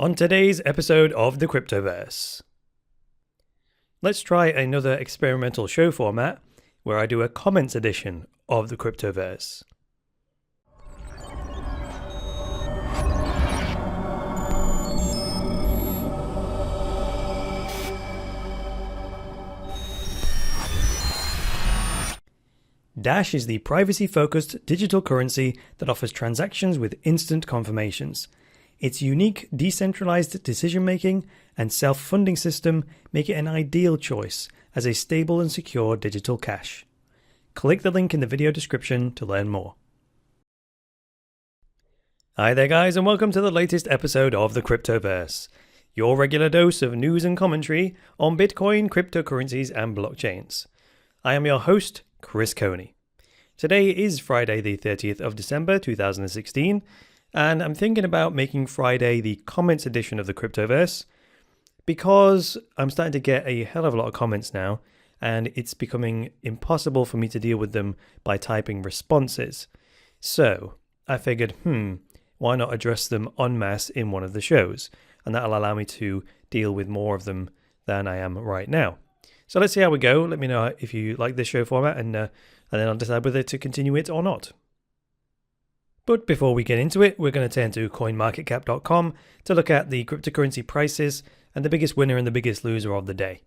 On today's episode of the Cryptoverse, let's try another experimental show format where I do a comments edition of the Cryptoverse. Dash is the privacy-focused digital currency that offers transactions with instant confirmations. Its unique, decentralized decision-making and self-funding system make it an ideal choice as a stable and secure digital cash. Click the link in the video description to learn more. Hi there guys, and welcome to the latest episode of the Cryptoverse, your regular dose of news and commentary on Bitcoin, cryptocurrencies and blockchains. I am your host, Chris Coney. Today is Friday the 30th of December 2016, and I'm thinking about making Friday the comments edition of the Cryptoverse because I'm starting to get a hell of a lot of comments now, and it's becoming impossible for me to deal with them by typing responses. So I figured, why not address them en masse in one of the shows, and that'll allow me to deal with more of them than I am right now. So let's see how we go. Let me know if you like this show format, and then I'll decide whether to continue it or not. But before we get into it, we're going to turn to coinmarketcap.com to look at the cryptocurrency prices and the biggest winner and the biggest loser of the day.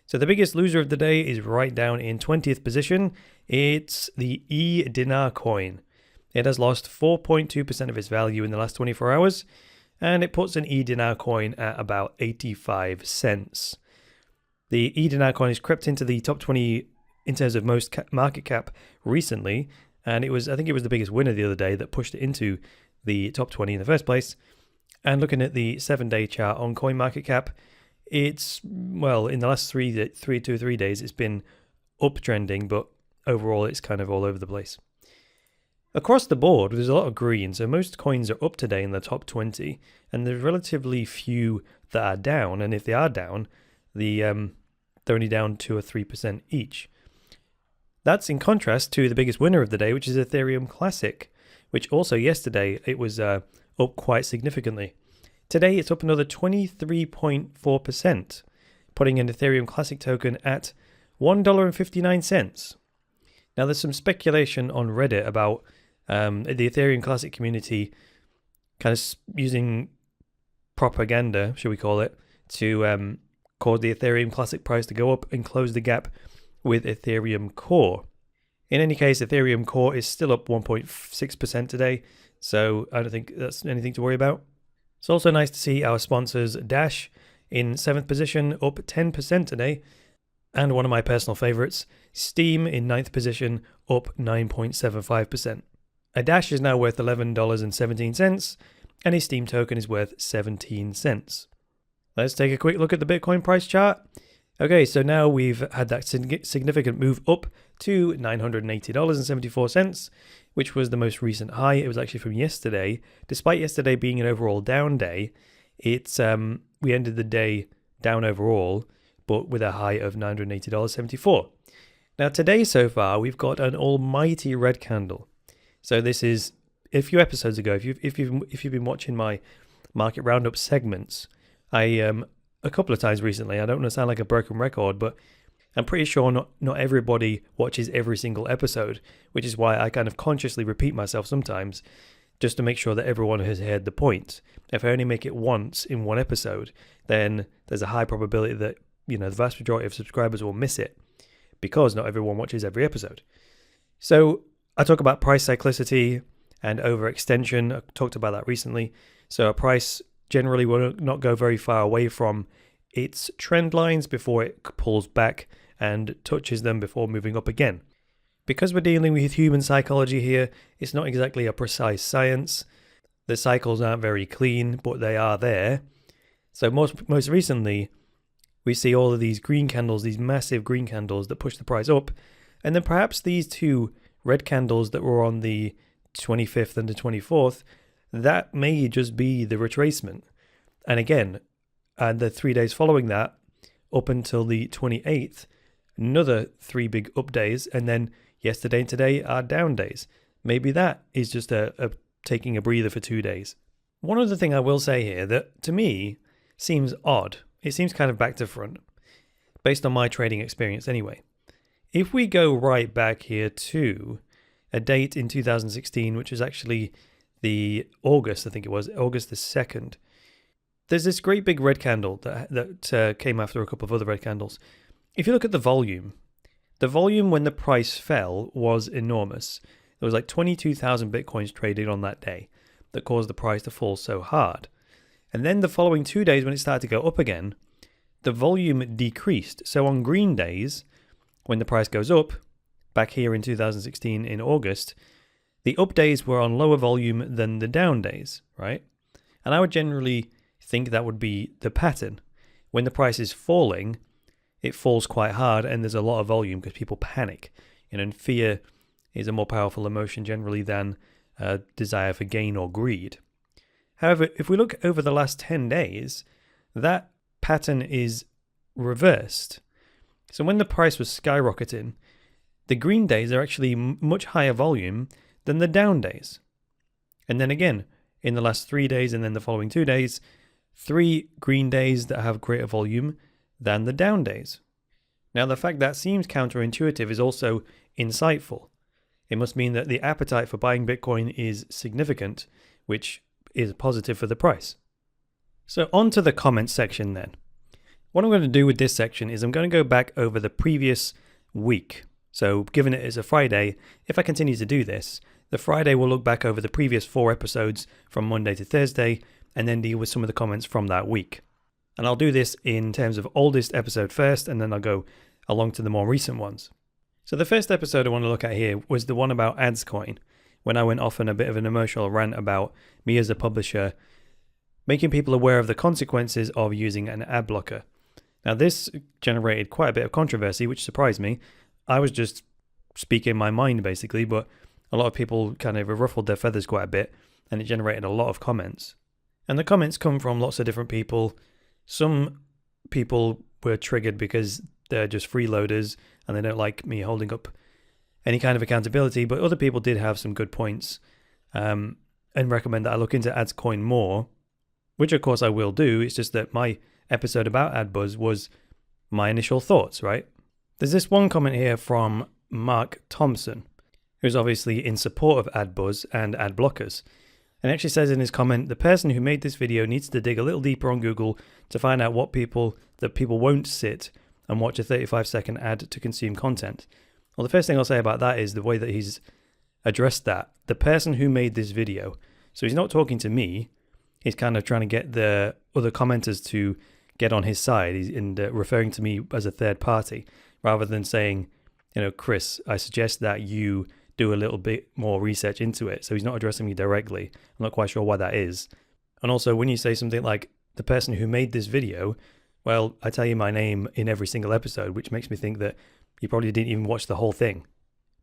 So the biggest loser of the day is right down in 20th position. It's the e-dinar coin. It has lost 4.2% of its value in the last 24 hours, and it puts an e-dinar coin at about 85 cents. The e-dinar coin has crept into the top 20 in terms of most market cap recently, and I think it was the biggest winner the other day that pushed it into the top 20 in the first place. And looking at the 7-day chart on CoinMarketCap, it's, well, in the last three days, it's been uptrending, but overall it's kind of all over the place. Across the board, there's a lot of green, so most coins are up today in the top 20, and there's relatively few that are down, and if they are down, they're only down 2 or 3% each. That's in contrast to the biggest winner of the day, which is Ethereum Classic, which also yesterday it was up quite significantly. Today it's up another 23.4%, putting an Ethereum Classic token at $1.59. Now there's some speculation on Reddit about the Ethereum Classic community kind of using propaganda, shall we call it, to cause the Ethereum Classic price to go up and close the gap with Ethereum Core. In any case, Ethereum Core is still up 1.6% today, so I don't think that's anything to worry about. It's also nice to see our sponsors Dash in 7th position, up 10% today, and one of my personal favorites, Steem in 9th position, up 9.75%. A Dash is now worth $11.17, and a Steem token is worth 17 cents. Let's take a quick look at the Bitcoin price chart. Okay, so now we've had that significant move up to $980.74, which was the most recent high. It was actually from yesterday. Despite yesterday being an overall down day, we ended the day down overall, but with a high of $980.74. Now today so far, we've got an almighty red candle. So this is a few episodes ago. If you've been watching my market roundup segments, a couple of times recently, I don't want to sound like a broken record, but I'm pretty sure not everybody watches every single episode, which is why I kind of consciously repeat myself sometimes, just to make sure that everyone has heard the point. If I only make it once in one episode, then there's a high probability that, the vast majority of subscribers will miss it, because not everyone watches every episode. So I talk about price cyclicity and overextension. I talked about that recently. So a price generally will not go very far away from its trend lines before it pulls back and touches them before moving up again. Because we're dealing with human psychology here, it's not exactly a precise science. The cycles aren't very clean, but they are there. So most recently, we see all of these green candles, these massive green candles that push the price up, and then perhaps these two red candles that were on the 25th and the 24th, that may just be the retracement. And again, the 3 days following that, up until the 28th, another 3 big up days, and then yesterday and today are down days. Maybe that is just a taking a breather for 2 days. One other thing I will say here that to me seems odd, it seems kind of back to front, based on my trading experience anyway. If we go right back here to a date in 2016, which is actually the August, I think it was, August the 2nd, there's this great big red candle that came after a couple of other red candles. If you look at the volume when the price fell was enormous. There was like 22,000 Bitcoins traded on that day that caused the price to fall so hard. And then the following 2 days when it started to go up again, the volume decreased. So on green days, when the price goes up, back here in 2016 in August, the up days were on lower volume than the down days, right? And I would generally think that would be the pattern. When the price is falling, it falls quite hard and there's a lot of volume because people panic. And fear is a more powerful emotion generally than desire for gain or greed. However, if we look over the last 10 days, that pattern is reversed. So when the price was skyrocketing, the green days are actually much higher volume than the down days. And then again, in the last 3 days and then the following 2 days, 3 green days that have greater volume than the down days. Now, the fact that seems counterintuitive is also insightful. It must mean that the appetite for buying Bitcoin is significant, which is positive for the price. So on to the comments section then. What I'm going to do with this section is I'm going to go back over the previous week. So given it is a Friday, if I continue to do this, the Friday will look back over the previous 4 episodes from Monday to Thursday and then deal with some of the comments from that week. And I'll do this in terms of oldest episode first, and then I'll go along to the more recent ones. So the first episode I want to look at here was the one about AdsCoin, when I went off on a bit of an emotional rant about me as a publisher, making people aware of the consequences of using an ad blocker. Now this generated quite a bit of controversy, which surprised me. I was just speaking my mind basically, but a lot of people kind of ruffled their feathers quite a bit, and it generated a lot of comments. And the comments come from lots of different people. Some people were triggered because they're just freeloaders and they don't like me holding up any kind of accountability, but other people did have some good points and recommend that I look into AdsCoin more, which of course I will do. It's just that my episode about AdBuzz was my initial thoughts, right? There's this one comment here from Mark Thompson, who's obviously in support of AdBuzz and ad blockers. And actually says in his comment, the person who made this video needs to dig a little deeper on Google to find out that people won't sit and watch a 35-second ad to consume content. Well, the first thing I'll say about that is the way that he's addressed that. The person who made this video, so he's not talking to me, he's kind of trying to get the other commenters to get on his side and referring to me as a third party, rather than saying, Chris, I suggest that you do a little bit more research into it. So he's not addressing me directly. I'm not quite sure why that is. And also when you say something like the person who made this video, well, I tell you my name in every single episode, which makes me think that you probably didn't even watch the whole thing.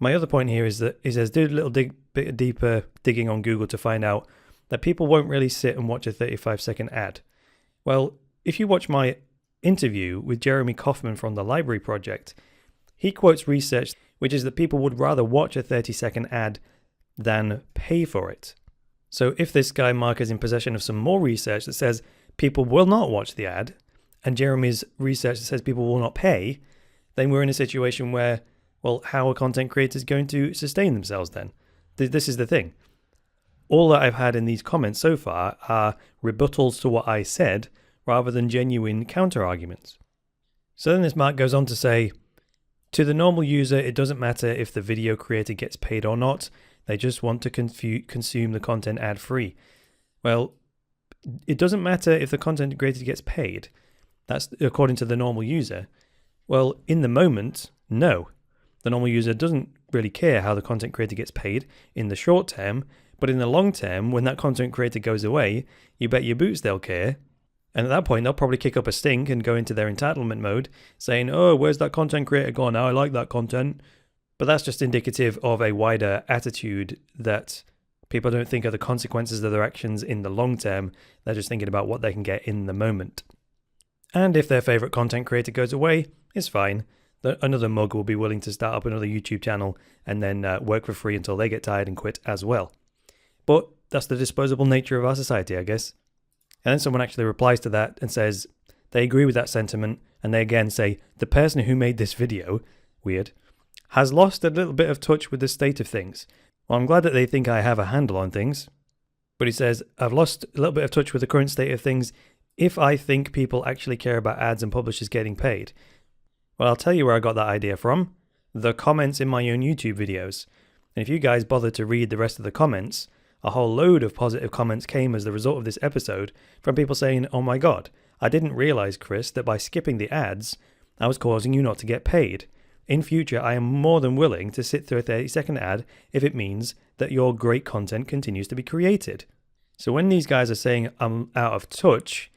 My other point here is that he says do a little bit deeper digging on Google to find out that people won't really sit and watch a 35-second ad. Well, if you watch my interview with Jeremy Kaufman from the Library Project, he quotes research which is that people would rather watch a 30-second ad than pay for it. So if this guy Mark is in possession of some more research that says people will not watch the ad, and Jeremy's research that says people will not pay, then we're in a situation where, well, how are content creators going to sustain themselves then? This is the thing. All that I've had in these comments so far are rebuttals to what I said rather than genuine counter-arguments. So then this Mark goes on to say, to the normal user, it doesn't matter if the video creator gets paid or not. They just want to consume the content ad-free. Well, it doesn't matter if the content creator gets paid. That's according to the normal user. Well, in the moment, no. The normal user doesn't really care how the content creator gets paid in the short term, but in the long term, when that content creator goes away, you bet your boots they'll care. And at that point, they'll probably kick up a stink and go into their entitlement mode, saying, oh, where's that content creator gone? Now I like that content. But that's just indicative of a wider attitude that people don't think of the consequences of their actions in the long term. They're just thinking about what they can get in the moment. And if their favorite content creator goes away, it's fine. Another mug will be willing to start up another YouTube channel and then work for free until they get tired and quit as well. But that's the disposable nature of our society, I guess. And then someone actually replies to that and says they agree with that sentiment, and they again say, the person who made this video, weird, has lost a little bit of touch with the state of things. Well, I'm glad that they think I have a handle on things. But he says, I've lost a little bit of touch with the current state of things if I think people actually care about ads and publishers getting paid. Well, I'll tell you where I got that idea from. The comments in my own YouTube videos. And if you guys bother to read the rest of the comments, a whole load of positive comments came as the result of this episode from people saying, oh my god, I didn't realize, Chris, that by skipping the ads, I was causing you not to get paid. In future, I am more than willing to sit through a 30-second ad if it means that your great content continues to be created. So when these guys are saying I'm out of touch,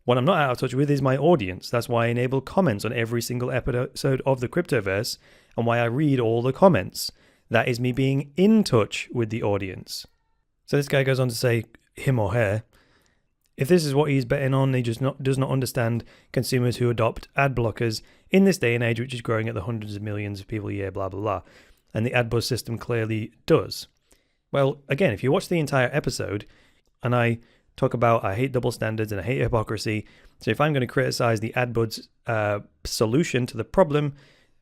what I'm not out of touch with is my audience. That's why I enable comments on every single episode of the Cryptoverse and why I read all the comments. That is me being in touch with the audience. So this guy goes on to say, him or her, if this is what he's betting on, he just does not understand consumers who adopt ad blockers in this day and age, which is growing at the hundreds of millions of people a year, blah, blah, blah. And the ad buzz system clearly does. Well, again, if you watch the entire episode, and I talk about I hate double standards and I hate hypocrisy, so if I'm going to criticize the ad buzz solution to the problem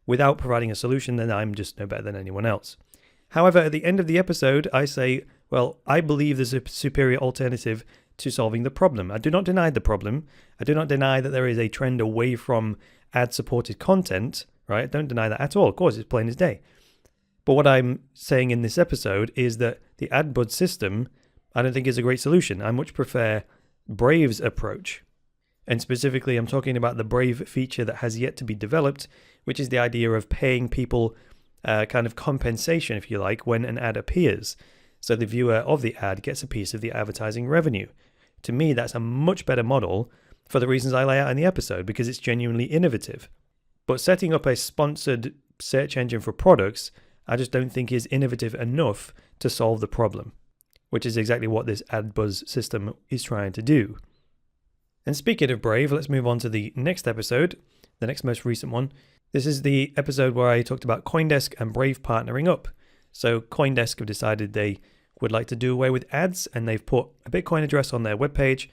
without providing a solution, then I'm just no better than anyone else. However, at the end of the episode, I say, well, I believe there's a superior alternative to solving the problem. I do not deny the problem. I do not deny that there is a trend away from ad-supported content, right? I don't deny that at all. Of course, it's plain as day. But what I'm saying in this episode is that the ad buzz system, I don't think is a great solution. I much prefer Brave's approach. And specifically, I'm talking about the Brave feature that has yet to be developed, which is the idea of paying people kind of compensation, if you like, when an ad appears. So the viewer of the ad gets a piece of the advertising revenue. To me, that's a much better model for the reasons I lay out in the episode, because it's genuinely innovative. But setting up a sponsored search engine for products, I just don't think is innovative enough to solve the problem, which is exactly what this ad buzz system is trying to do. And speaking of Brave, let's move on to the next episode, the next most recent one. This is the episode where I talked about CoinDesk and Brave partnering up. So CoinDesk have decided they would like to do away with ads, and they've put a Bitcoin address on their webpage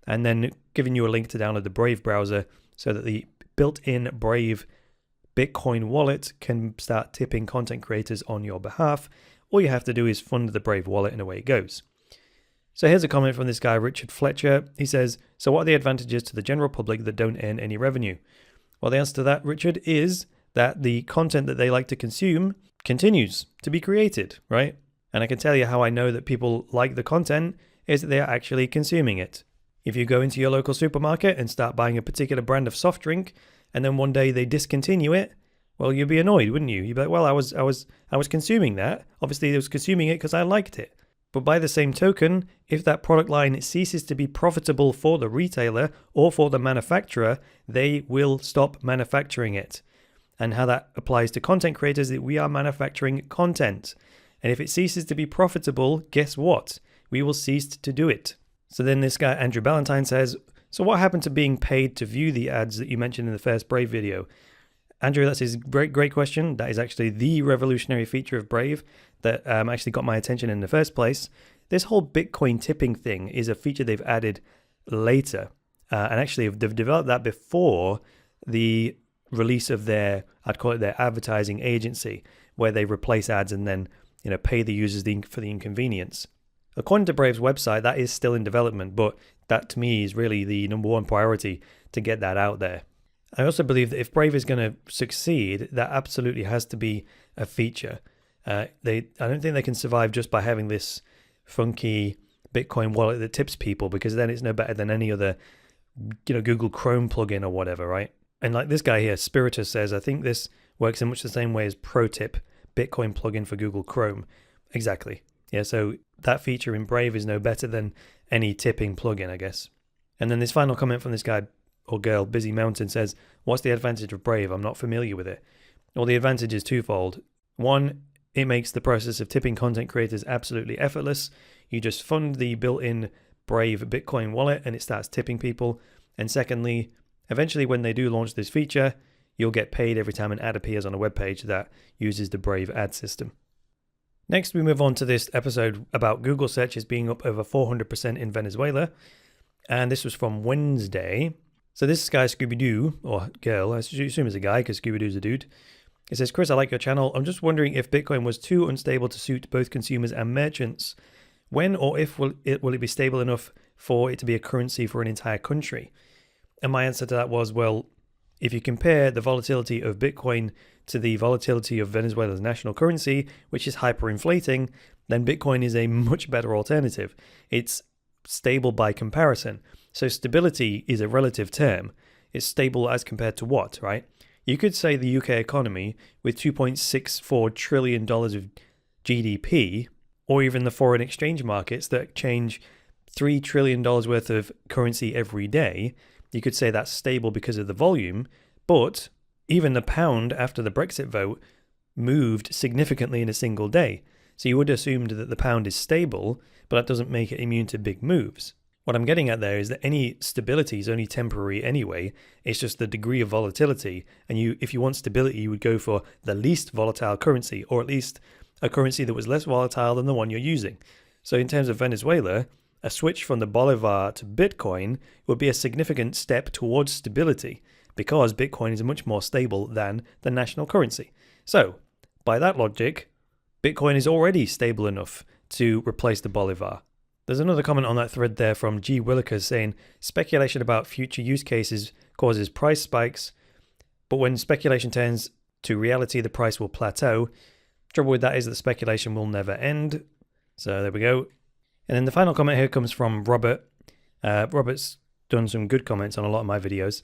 and then given you a link to download the Brave browser so that the built-in Brave Bitcoin wallet can start tipping content creators on your behalf. All you have to do is fund the Brave wallet and away it goes. So here's a comment from this guy, Richard Fletcher. He says, so what are the advantages to the general public that don't earn any revenue? Well, the answer to that, Richard, is that the content that they like to consume continues to be created, right? And I can tell you how I know that people like the content is that they are actually consuming it. If you go into your local supermarket and start buying a particular brand of soft drink, and then one day they discontinue it, well, you'd be annoyed, wouldn't you? You'd be like, well, I was consuming that. Obviously, I was consuming it because I liked it. But by the same token, if that product line ceases to be profitable for the retailer or for the manufacturer, they will stop manufacturing it. And how that applies to content creators is that we are manufacturing content. And if it ceases to be profitable, guess what? We will cease to do it. So then this guy, Andrew Ballantyne, says, so what happened to being paid to view the ads that you mentioned in the first Brave video? Andrew, that's his great question. That is actually the revolutionary feature of Brave that actually got my attention in the first place. This whole Bitcoin tipping thing is a feature they've added later. And actually, they've developed that before the release of their, I'd call it their advertising agency, where they replace ads and then pay the users for the inconvenience. According to Brave's website, that is still in development, but that to me is really the number one priority to get that out there. I also believe that if Brave is going to succeed, that absolutely has to be a feature. I don't think they can survive just by having this funky Bitcoin wallet that tips people, because then it's no better than any other, Google Chrome plugin or whatever, right? And like this guy here, Spiritus, says, I think this works in much the same way as ProTip, Bitcoin plugin for Google Chrome. Exactly. Yeah, so that feature in Brave is no better than any tipping plugin, I guess. And then this final comment from this guy or girl, Busy Mountain, says, what's the advantage of Brave? I'm not familiar with it. Well, the advantage is twofold. One, it makes the process of tipping content creators absolutely effortless. You just fund the built-in Brave Bitcoin wallet and it starts tipping people. And secondly, eventually when they do launch this feature, you'll get paid every time an ad appears on a web page that uses the Brave ad system. Next, we move on to this episode about Google searches being up over 400% in Venezuela. And this was from Wednesday. So this guy, Scooby-Doo, or girl, I assume it's a guy because Scooby-Doo's a dude. It says, Chris, I like your channel. I'm just wondering if Bitcoin was too unstable to suit both consumers and merchants. When or if will it be stable enough for it to be a currency for an entire country? And my answer to that was, well, if you compare the volatility of Bitcoin to the volatility of Venezuela's national currency, which is hyperinflating, then Bitcoin is a much better alternative. It's stable by comparison. So stability is a relative term. It's stable as compared to what, right? You could say the UK economy with $2.64 trillion of GDP, or even the foreign exchange markets that change $3 trillion worth of currency every day. You could say that's stable because of the volume, but even the pound after the Brexit vote moved significantly in a single day. So you would assume that the pound is stable, but that doesn't make it immune to big moves. What I'm getting at there is that any stability is only temporary anyway. It's just the degree of volatility. And if you want stability, you would go for the least volatile currency, or at least a currency that was less volatile than the one you're using. So in terms of Venezuela, a switch from the Bolivar to Bitcoin would be a significant step towards stability because Bitcoin is much more stable than the national currency. So, by that logic, Bitcoin is already stable enough to replace the Bolivar. There's another comment on that thread there from G. Willikers saying, speculation about future use cases causes price spikes, but when speculation turns to reality, the price will plateau. Trouble with that is that speculation will never end. So there we go. And then the final comment here comes from Robert. Robert's done some good comments on a lot of my videos.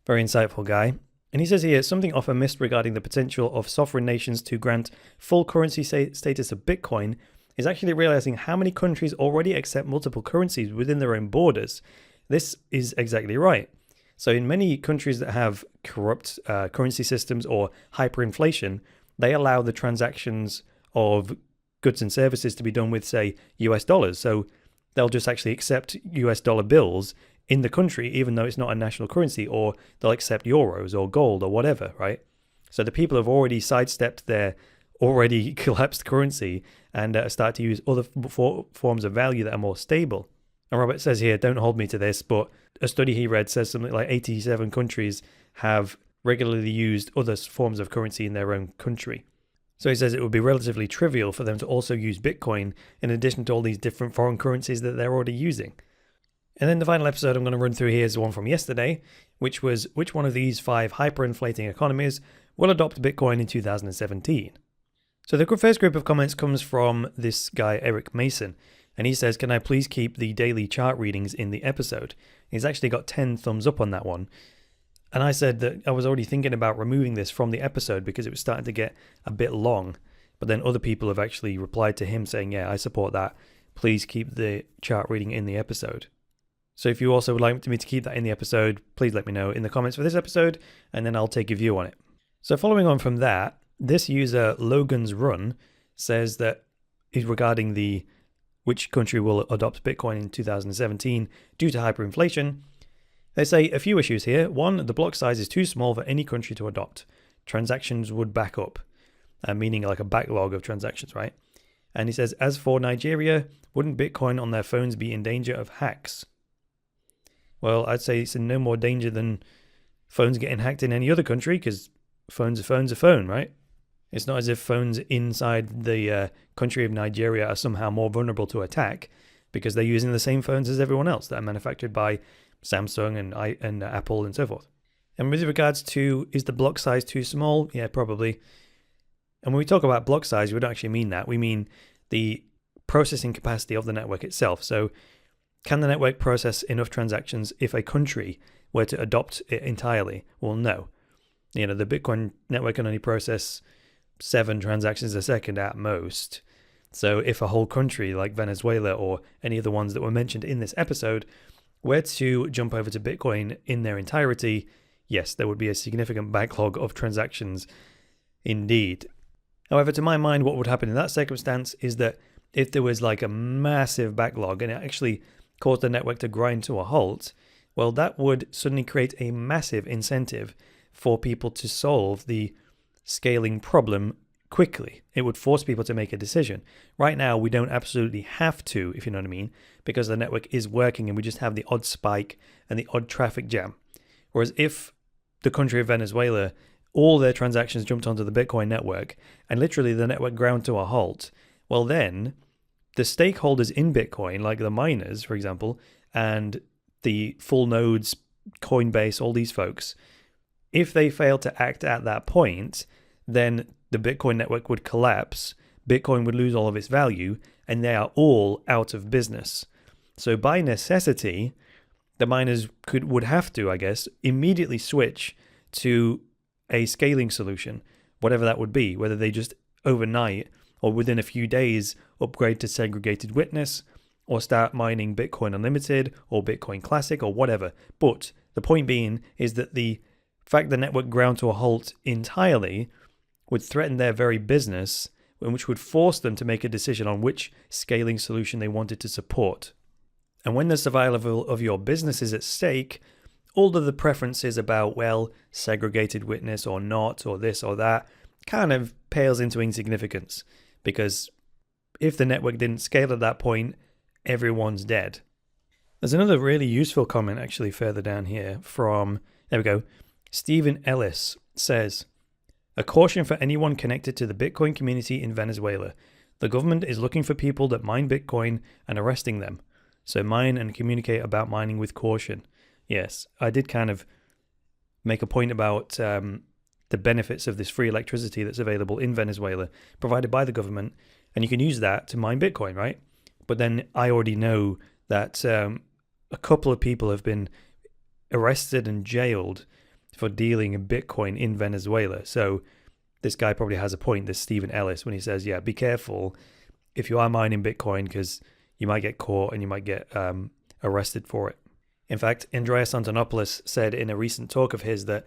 Very insightful guy. And he says here, something often missed regarding the potential of sovereign nations to grant full currency status of Bitcoin is actually realizing how many countries already accept multiple currencies within their own borders. This is exactly right. So in many countries that have corrupt currency systems or hyperinflation, they allow the transactions of goods and services to be done with, say, US dollars. So they'll just actually accept US dollar bills in the country, even though it's not a national currency, or they'll accept euros or gold or whatever, right? So the people have already sidestepped their already collapsed currency and start to use other forms of value that are more stable. And Robert says here, don't hold me to this, but a study he read says something like 87 countries have regularly used other forms of currency in their own country. So he says it would be relatively trivial for them to also use Bitcoin in addition to all these different foreign currencies that they're already using. And then the final episode I'm going to run through here is the one from yesterday, which was which one of these 5 hyperinflating economies will adopt Bitcoin in 2017. So the first group of comments comes from this guy, Eric Mason, and he says, can I please keep the daily chart readings in the episode? He's actually got 10 thumbs up on that one. And I said that I was already thinking about removing this from the episode because it was starting to get a bit long. But then other people have actually replied to him saying, yeah, I support that. Please keep the chart reading in the episode. So if you also would like me to keep that in the episode, please let me know in the comments for this episode, and then I'll take a view on it. So following on from that, this user, Logan's Run, says that is regarding which country will adopt Bitcoin in 2017 due to hyperinflation. They say a few issues here. 1, the block size is too small for any country to adopt. Transactions would back up, meaning like a backlog of transactions, right? And he says, as for Nigeria, wouldn't Bitcoin on their phones be in danger of hacks? Well, I'd say it's in no more danger than phones getting hacked in any other country because phone's a phone, right? It's not as if phones inside the country of Nigeria are somehow more vulnerable to attack because they're using the same phones as everyone else that are manufactured by Samsung and Apple and so forth. And with regards to, is the block size too small? Yeah, probably. And when we talk about block size, we don't actually mean that. We mean the processing capacity of the network itself. So can the network process enough transactions if a country were to adopt it entirely? Well, no. The Bitcoin network can only process 7 transactions a second at most. So if a whole country like Venezuela or any of the ones that were mentioned in this episode were to jump over to Bitcoin in their entirety, yes, there would be a significant backlog of transactions indeed. However, to my mind, what would happen in that circumstance is that if there was like a massive backlog and it actually caused the network to grind to a halt, well, that would suddenly create a massive incentive for people to solve the scaling problem quickly. It would force people to make a decision. Right now, we don't absolutely have to, if you know what I mean, because the network is working and we just have the odd spike and the odd traffic jam. Whereas if the country of Venezuela, all their transactions jumped onto the Bitcoin network and literally the network ground to a halt, well then the stakeholders in Bitcoin, like the miners, for example, and the full nodes, Coinbase, all these folks, if they fail to act at that point, then the Bitcoin network would collapse, Bitcoin would lose all of its value, and they are all out of business. So by necessity, the miners would have to, I guess, immediately switch to a scaling solution, whatever that would be, whether they just overnight or within a few days upgrade to segregated witness or start mining Bitcoin Unlimited or Bitcoin Classic or whatever. But the point being is that the fact the network ground to a halt entirely would threaten their very business, which would force them to make a decision on which scaling solution they wanted to support. And when the survival of your business is at stake, all of the preferences about, well, segregated witness or not, or this or that, kind of pales into insignificance. Because if the network didn't scale at that point, everyone's dead. There's another really useful comment actually further down here from, there we go, Stephen Ellis says, "A caution for anyone connected to the Bitcoin community in Venezuela. The government is looking for people that mine Bitcoin and arresting them. So mine and communicate about mining with caution." Yes, I did kind of make a point about the benefits of this free electricity that's available in Venezuela, provided by the government, and you can use that to mine Bitcoin, right? But then I already know that a couple of people have been arrested and jailed for dealing in Bitcoin in Venezuela. So this guy probably has a point, this Stephen Ellis, when he says, yeah, be careful if you are mining Bitcoin because you might get caught and you might get arrested for it. In fact, Andreas Antonopoulos said in a recent talk of his that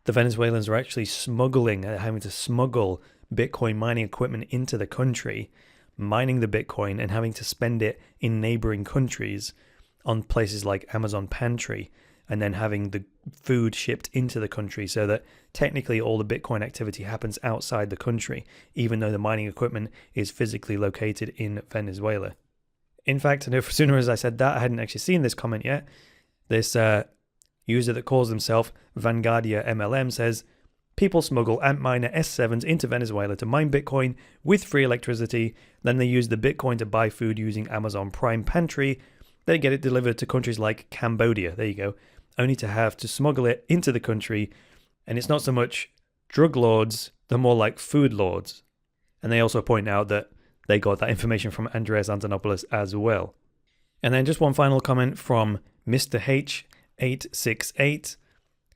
the Venezuelans are actually having to smuggle Bitcoin mining equipment into the country, mining the Bitcoin and having to spend it in neighboring countries on places like Amazon Pantry, and then having the food shipped into the country so that technically all the Bitcoin activity happens outside the country, even though the mining equipment is physically located in Venezuela. In fact, as soon as I said that, I hadn't actually seen this comment yet. This user that calls himself Vanguardia MLM says, people smuggle Antminer S7s into Venezuela to mine Bitcoin with free electricity. Then they use the Bitcoin to buy food using Amazon Prime Pantry. They get it delivered to countries like Cambodia. There you go. Only to have to smuggle it into the country. And it's not so much drug lords, they're more like food lords. And they also point out that they got that information from Andreas Antonopoulos as well. And then just one final comment from Mr. H868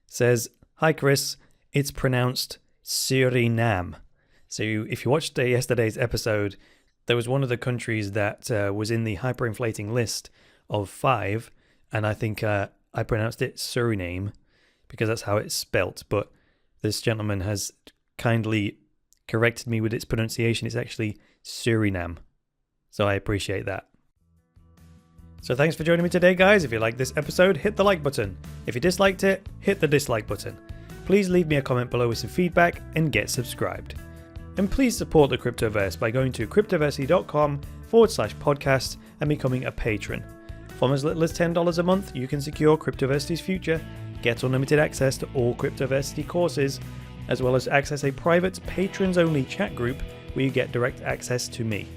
says, "Hi Chris, it's pronounced Suriname." So if you watched yesterday's episode, there was one of the countries that was in the hyperinflating list of 5, and I think I pronounced it Suriname because that's how it's spelt, but this gentleman has kindly corrected me with its pronunciation. It's actually Suriname, so I appreciate that. So thanks for joining me today, guys. If you liked this episode, hit the like button. If you disliked it, hit the dislike button. Please leave me a comment below with some feedback and get subscribed. And please support the Cryptoverse by going to cryptoversity.com/podcast and becoming a patron. From as little as $10 a month, you can secure Cryptoversity's future, get unlimited access to all Cryptoversity courses, as well as access a private patrons-only chat group where you get direct access to me.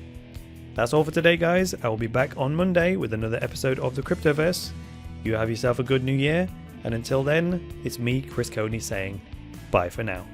That's all for today, guys. I will be back on Monday with another episode of the Cryptoverse. You have yourself a good new year, and until then, it's me, Chris Coney, saying bye for now.